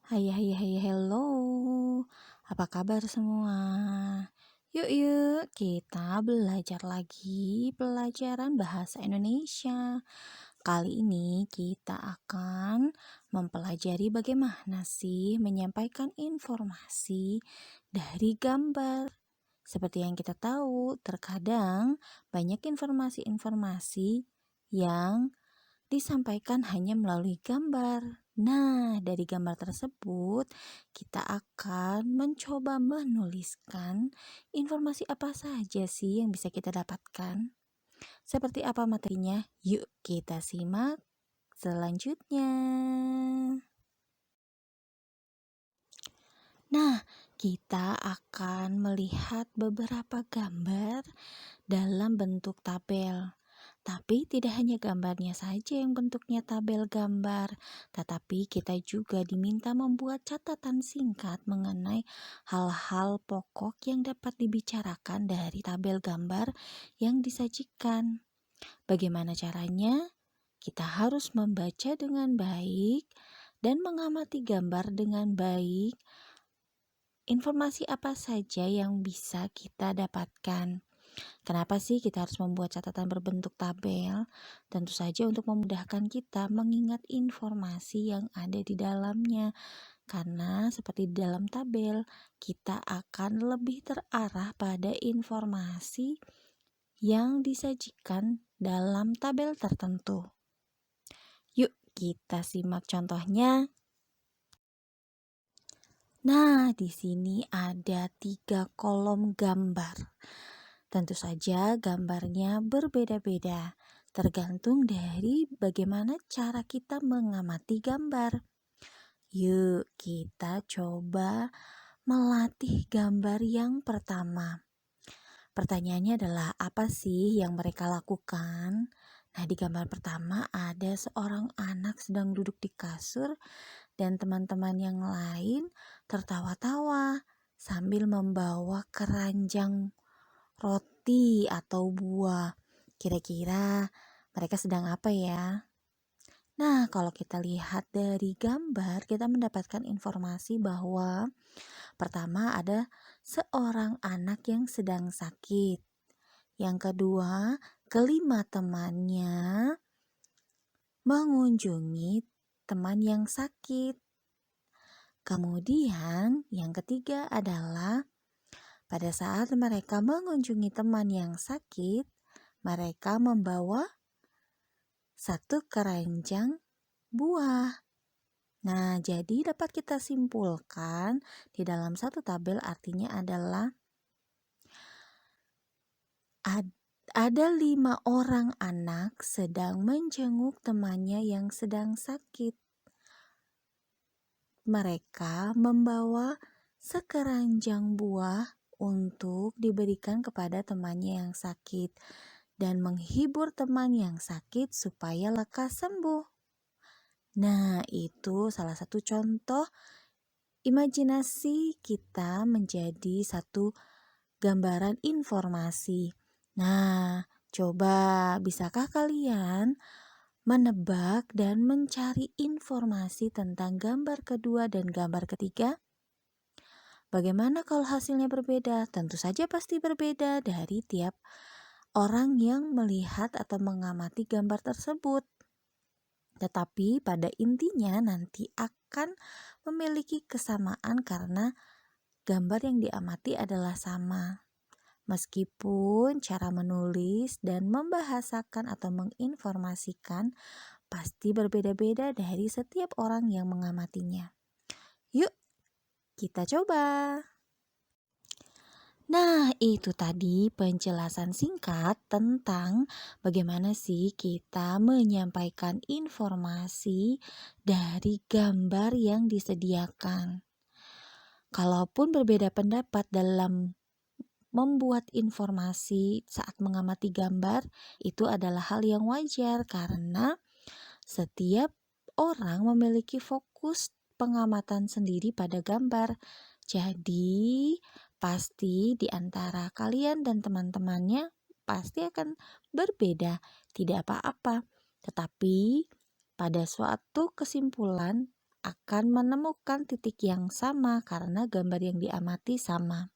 Hai hai hai hello, apa kabar semua? Yuk yuk kita belajar lagi pelajaran bahasa Indonesia. Kali ini kita akan mempelajari bagaimana sih menyampaikan informasi dari gambar. Seperti yang kita tahu, terkadang banyak informasi-informasi yang disampaikan hanya melalui gambar. Nah, dari gambar tersebut, kita akan mencoba menuliskan informasi apa saja sih yang bisa kita dapatkan. Seperti apa materinya? Yuk kita simak selanjutnya. Nah, kita akan melihat beberapa gambar dalam bentuk tabel. Tapi tidak hanya gambarnya saja yang bentuknya tabel gambar, tetapi kita juga diminta membuat catatan singkat mengenai hal-hal pokok yang dapat dibicarakan dari tabel gambar yang disajikan. Bagaimana caranya? Kita harus membaca dengan baik dan mengamati gambar dengan baik. Informasi apa saja yang bisa kita dapatkan? Kenapa sih kita harus membuat catatan berbentuk tabel? Tentu saja untuk memudahkan kita mengingat informasi yang ada di dalamnya. Karena seperti di dalam tabel, kita akan lebih terarah pada informasi yang disajikan dalam tabel tertentu. Yuk kita simak contohnya. Nah, di sini ada 3 kolom gambar. Tentu saja gambarnya berbeda-beda, tergantung dari bagaimana cara kita mengamati gambar. Yuk, kita coba melatih gambar yang pertama. Pertanyaannya adalah apa sih yang mereka lakukan? Nah, di gambar pertama ada seorang anak sedang duduk di kasur dan teman-teman yang lain tertawa-tawa sambil membawa keranjang roti atau buah. Kira-kira mereka sedang apa ya? Nah, kalau kita lihat dari gambar, kita mendapatkan informasi bahwa pertama ada seorang anak yang sedang sakit. Yang kedua, kelima temannya mengunjungi teman yang sakit. Kemudian yang ketiga adalah pada saat mereka mengunjungi teman yang sakit, mereka membawa satu keranjang buah. Nah, jadi dapat kita simpulkan di dalam satu tabel artinya adalah ada 5 orang anak sedang menjenguk temannya yang sedang sakit. Mereka membawa sekeranjang buah untuk diberikan kepada temannya yang sakit dan menghibur teman yang sakit supaya lekas sembuh. Nah, itu salah satu contoh imajinasi kita menjadi satu gambaran informasi. Nah, coba bisakah kalian menebak dan mencari informasi tentang gambar kedua dan gambar ketiga? Bagaimana kalau hasilnya berbeda? Tentu saja pasti berbeda dari tiap orang yang melihat atau mengamati gambar tersebut. Tetapi pada intinya nanti akan memiliki kesamaan karena gambar yang diamati adalah sama. Meskipun cara menulis dan membahasakan atau menginformasikan pasti berbeda-beda dari setiap orang yang mengamatinya. Yuk, kita coba. Nah, itu tadi penjelasan singkat tentang bagaimana sih kita menyampaikan informasi dari gambar yang disediakan. Kalaupun berbeda pendapat dalam membuat informasi saat mengamati gambar, itu adalah hal yang wajar karena setiap orang memiliki fokus pengamatan sendiri pada gambar. Jadi, pasti di antara kalian dan teman-temannya pasti akan berbeda, tidak apa-apa. Tetapi pada suatu kesimpulan akan menemukan titik yang sama karena gambar yang diamati sama.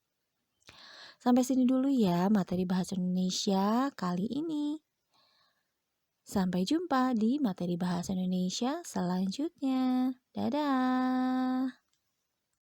Sampai sini dulu ya materi bahasa Indonesia kali ini. Sampai jumpa di materi bahasa Indonesia selanjutnya. Dadah!